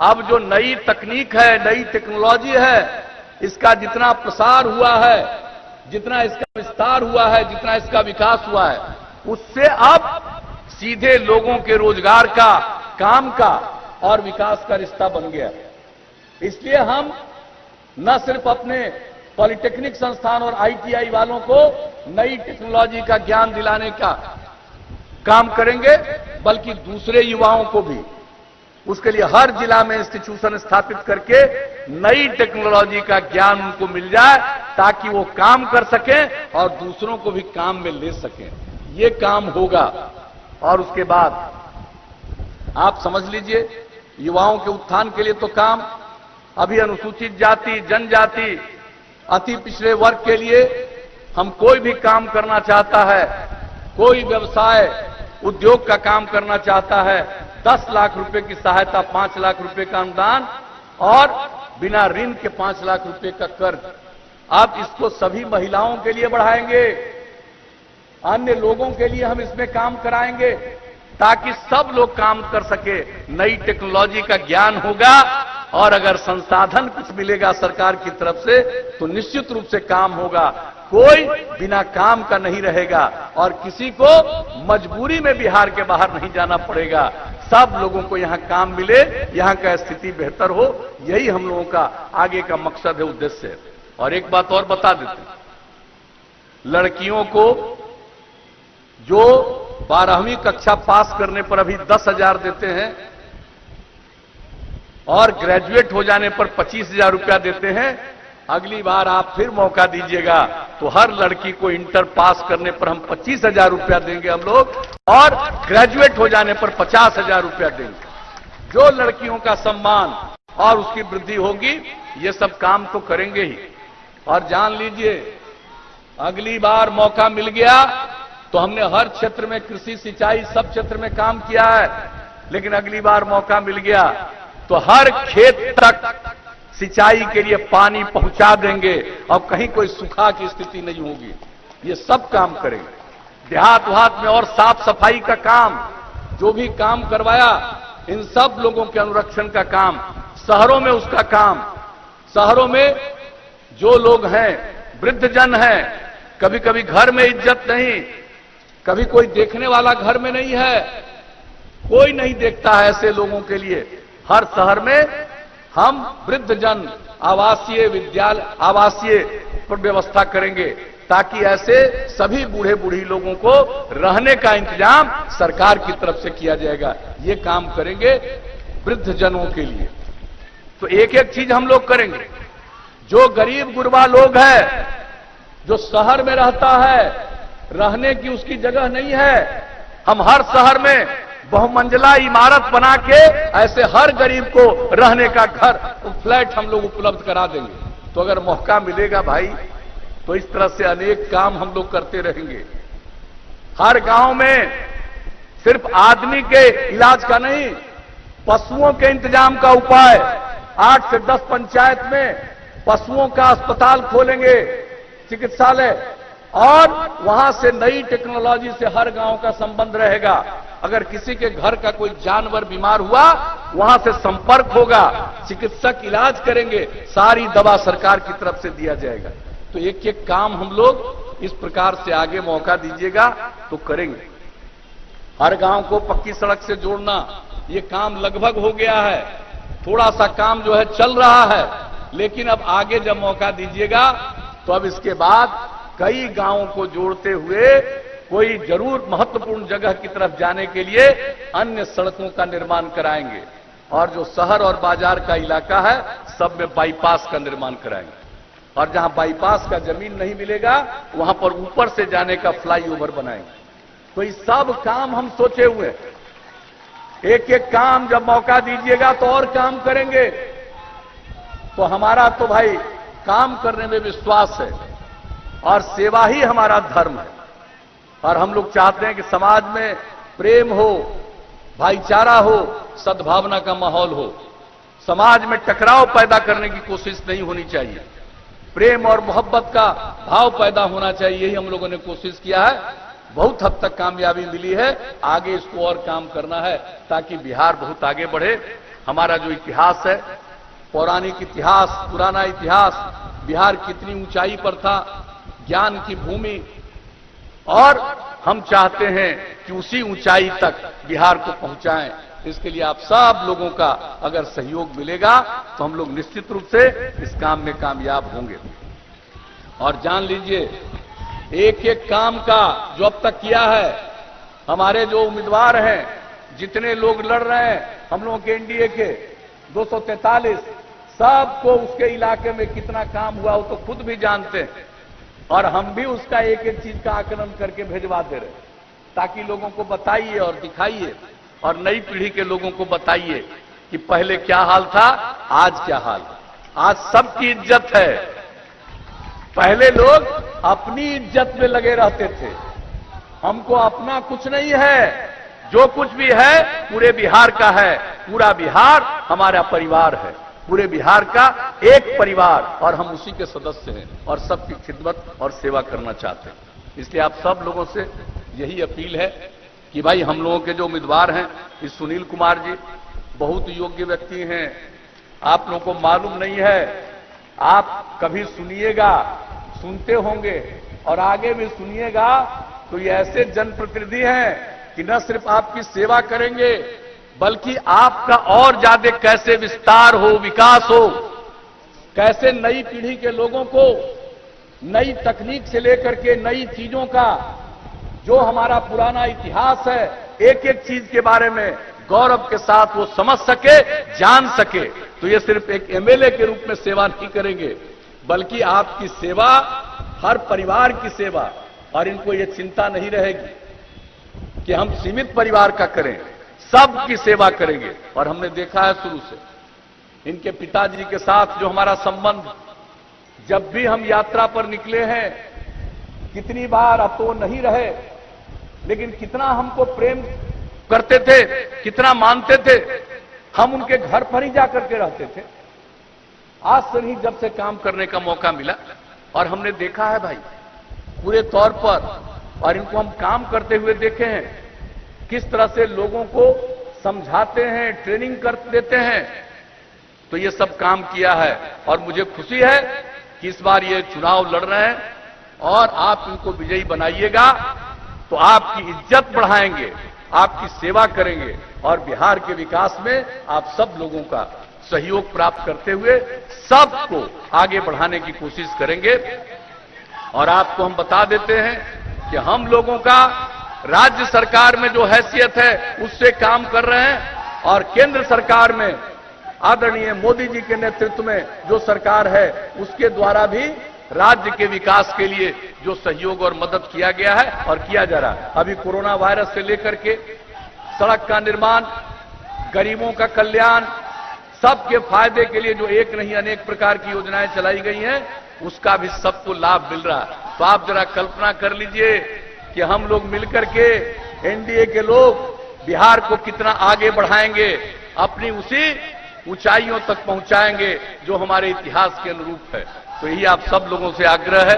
अब जो नई तकनीक है, नई टेक्नोलॉजी है, इसका जितना प्रसार हुआ है, जितना इसका विस्तार हुआ है, जितना इसका विकास हुआ है, उससे अब सीधे लोगों के रोजगार का, काम का और विकास का रिश्ता बन गया। इसलिए हम न सिर्फ अपने पॉलिटेक्निक संस्थान और आईटीआई वालों को नई टेक्नोलॉजी का ज्ञान दिलाने का काम करेंगे, बल्कि दूसरे युवाओं को भी। उसके लिए हर जिला में इंस्टीट्यूशन स्थापित करके नई टेक्नोलॉजी का ज्ञान उनको मिल जाए, ताकि वो काम कर सकें और दूसरों को भी काम में ले सकें। ये काम होगा। और उसके बाद आप समझ लीजिए, युवाओं के उत्थान के लिए तो काम, अभी अनुसूचित जाति, जनजाति, अति पिछड़े वर्ग के लिए हम कोई भी काम करना चाहता है, कोई व्यवसाय उद्योग का काम करना चाहता है, 10 लाख रुपए की सहायता, 5 लाख रुपए का अनुदान और बिना ऋण के 5 लाख रुपए का कर्ज। अब इसको सभी महिलाओं के लिए बढ़ाएंगे, अन्य लोगों के लिए हम इसमें काम कराएंगे, ताकि सब लोग काम कर सके। नई टेक्नोलॉजी का ज्ञान होगा और अगर संसाधन कुछ मिलेगा सरकार की तरफ से, तो निश्चित रूप से काम होगा। कोई बिना काम का नहीं रहेगा और किसी को मजबूरी में बिहार के बाहर नहीं जाना पड़ेगा। सब लोगों को यहां काम मिले, यहां का स्थिति बेहतर हो, यही हम लोगों का आगे का मकसद है, उद्देश्य है। और एक बात और बता देते हैं, लड़कियों को जो 12वीं कक्षा पास करने पर अभी 10,000 देते हैं और ग्रेजुएट हो जाने पर 25,000 रुपया देते हैं, अगली बार आप फिर मौका दीजिएगा तो हर लड़की को इंटर पास करने पर हम 25,000 रुपया देंगे हम लोग, और ग्रेजुएट हो जाने पर 50,000 रुपया देंगे। जो लड़कियों का सम्मान और उसकी वृद्धि होगी, ये सब काम तो करेंगे ही। और जान लीजिए, अगली बार मौका मिल गया तो हमने हर क्षेत्र में, कृषि, सिंचाई, सब क्षेत्र में काम किया है, लेकिन अगली बार मौका मिल गया तो हर खेत तक सिंचाई के लिए पानी पहुंचा देंगे और कहीं कोई सूखा की स्थिति नहीं होगी। ये सब काम करेंगे। देहात वहात में और साफ सफाई का काम, जो भी काम करवाया, इन सब लोगों के अनुरक्षण का काम, शहरों में उसका काम। शहरों में जो लोग हैं, वृद्धजन हैं, कभी कभी घर में इज्जत नहीं, कभी कोई देखने वाला घर में नहीं है, कोई नहीं देखता है, ऐसे लोगों के लिए हर शहर में हम वृद्धजन आवासीय विद्यालय, आवासीय पर व्यवस्था करेंगे, ताकि ऐसे सभी बूढ़े बूढ़ी लोगों को रहने का इंतजाम सरकार की तरफ से किया जाएगा। ये काम करेंगे वृद्धजनों के लिए। तो एक एक चीज हम लोग करेंगे। जो गरीब गुरबा लोग है, जो शहर में रहता है, रहने की उसकी जगह नहीं है, हम हर शहर में बहुमंजिला इमारत बना के ऐसे हर गरीब को रहने का घर, फ्लैट हम लोग उपलब्ध करा देंगे। तो अगर मौका मिलेगा भाई, तो इस तरह से अनेक काम हम लोग करते रहेंगे। हर गांव में सिर्फ आदमी के इलाज का नहीं, पशुओं के इंतजाम का उपाय। 8 से 10 पंचायत में पशुओं का अस्पताल खोलेंगे, चिकित्सालय, और वहां से नई टेक्नोलॉजी से हर गांव का संबंध रहेगा। अगर किसी के घर का कोई जानवर बीमार हुआ, वहां से संपर्क होगा, चिकित्सक इलाज करेंगे, सारी दवा सरकार की तरफ से दिया जाएगा। तो एक एक काम हम लोग इस प्रकार से आगे मौका दीजिएगा तो करेंगे। हर गांव को पक्की सड़क से जोड़ना, ये काम लगभग हो गया है। थोड़ा सा काम जो है चल रहा है, लेकिन अब आगे जब मौका दीजिएगा तो अब इसके बाद कई गांवों को जोड़ते हुए कोई जरूर महत्वपूर्ण जगह की तरफ जाने के लिए अन्य सड़कों का निर्माण कराएंगे, और जो शहर और बाजार का इलाका है, सब में बाईपास का निर्माण कराएंगे। और जहां बाईपास का जमीन नहीं मिलेगा, वहां पर ऊपर से जाने का फ्लाईओवर बनाएंगे। तो ये सब काम हम सोचे हुए हैं। एक एक काम जब मौका दीजिएगा तो और काम करेंगे। तो हमारा तो भाई काम करने में विश्वास है और सेवा ही हमारा धर्म है। और हम लोग चाहते हैं कि समाज में प्रेम हो, भाईचारा हो, सद्भावना का माहौल हो। समाज में टकराव पैदा करने की कोशिश नहीं होनी चाहिए, प्रेम और मोहब्बत का भाव पैदा होना चाहिए। यही हम लोगों ने कोशिश किया है। बहुत हद तक कामयाबी मिली है, आगे इसको और काम करना है ताकि बिहार बहुत आगे बढ़े। हमारा जो इतिहास है, पौराणिक इतिहास, पुराना इतिहास, बिहार कितनी ऊंचाई पर था, ज्ञान की भूमि, और हम चाहते हैं कि उसी ऊंचाई तक बिहार को पहुंचाएं। इसके लिए आप सब लोगों का अगर सहयोग मिलेगा तो हम लोग निश्चित रूप से इस काम में कामयाब होंगे। और जान लीजिए, एक एक काम का जो अब तक किया है, हमारे जो उम्मीदवार हैं, जितने लोग लड़ रहे हैं हम लोगों के एनडीए के 243, सबको उसके इलाके में कितना काम हुआ वो तो खुद भी जानते हैं, और हम भी उसका एक एक चीज का आकलन करके भेजवा दे रहे, ताकि लोगों को बताइए और दिखाइए, और नई पीढ़ी के लोगों को बताइए कि पहले क्या हाल था, आज क्या हाल है। आज सबकी इज्जत है। पहले लोग अपनी इज्जत में लगे रहते थे, हमको अपना कुछ नहीं है, जो कुछ भी है पूरे बिहार का है, पूरा बिहार हमारा परिवार है, पूरे बिहार का एक परिवार, और हम उसी के सदस्य हैं और सबकी खिदमत और सेवा करना चाहते हैं। इसलिए आप सब लोगों से यही अपील है कि भाई, हम लोगों के जो उम्मीदवार हैं, इस सुनील कुमार जी बहुत योग्य व्यक्ति हैं, आप लोगों को मालूम नहीं है, आप कभी सुनिएगा, सुनते होंगे और आगे भी सुनिएगा, तो ये ऐसे जनप्रतिनिधि हैं कि न सिर्फ आपकी सेवा करेंगे, बल्कि आपका और ज्यादा कैसे विस्तार हो, विकास हो, कैसे नई पीढ़ी के लोगों को नई तकनीक से लेकर के नई चीजों का, जो हमारा पुराना इतिहास है, एक एक चीज के बारे में गौरव के साथ वो समझ सके, जान सके। तो ये सिर्फ एक एमएलए के रूप में सेवा नहीं करेंगे, बल्कि आपकी सेवा, हर परिवार की सेवा, और इनको ये चिंता नहीं रहेगी कि हम सीमित परिवार का करें, सबकी सेवा करेंगे। और हमने देखा है शुरू से इनके पिताजी के साथ जो हमारा संबंध, जब भी हम यात्रा पर निकले हैं, कितनी बार, अब तो नहीं रहे, लेकिन कितना हमको प्रेम करते थे, कितना मानते थे, हम उनके घर पर ही जाकर के रहते थे। आज से नहीं, जब से काम करने का मौका मिला, और हमने देखा है भाई पूरे तौर पर, और इनको हम काम करते हुए देखे हैं, किस तरह से लोगों को समझाते हैं, ट्रेनिंग कर देते हैं। तो ये सब काम किया है, और मुझे खुशी है कि इस बार ये चुनाव लड़ रहे हैं, और आप इनको विजयी बनाइएगा तो आपकी इज्जत बढ़ाएंगे, आपकी सेवा करेंगे, और बिहार के विकास में आप सब लोगों का सहयोग प्राप्त करते हुए सबको आगे बढ़ाने की कोशिश करेंगे। और आपको हम बता देते हैं कि हम लोगों का राज्य सरकार में जो हैसियत है उससे काम कर रहे हैं, और केंद्र सरकार में आदरणीय मोदी जी के नेतृत्व में जो सरकार है, उसके द्वारा भी राज्य के विकास के लिए जो सहयोग और मदद किया गया है और किया जा रहा है। अभी कोरोना वायरस से लेकर के सड़क का निर्माण, गरीबों का कल्याण, सबके फायदे के लिए जो एक नहीं अनेक प्रकार की योजनाएं चलाई गई हैं, उसका भी सबको लाभ मिल रहा है। तो आप जरा कल्पना कर लीजिए कि हम लोग मिलकर के, एनडीए के लोग, बिहार को कितना आगे बढ़ाएंगे, अपनी उसी ऊंचाइयों तक पहुंचाएंगे जो हमारे इतिहास के अनुरूप है। तो यही आप सब लोगों से आग्रह है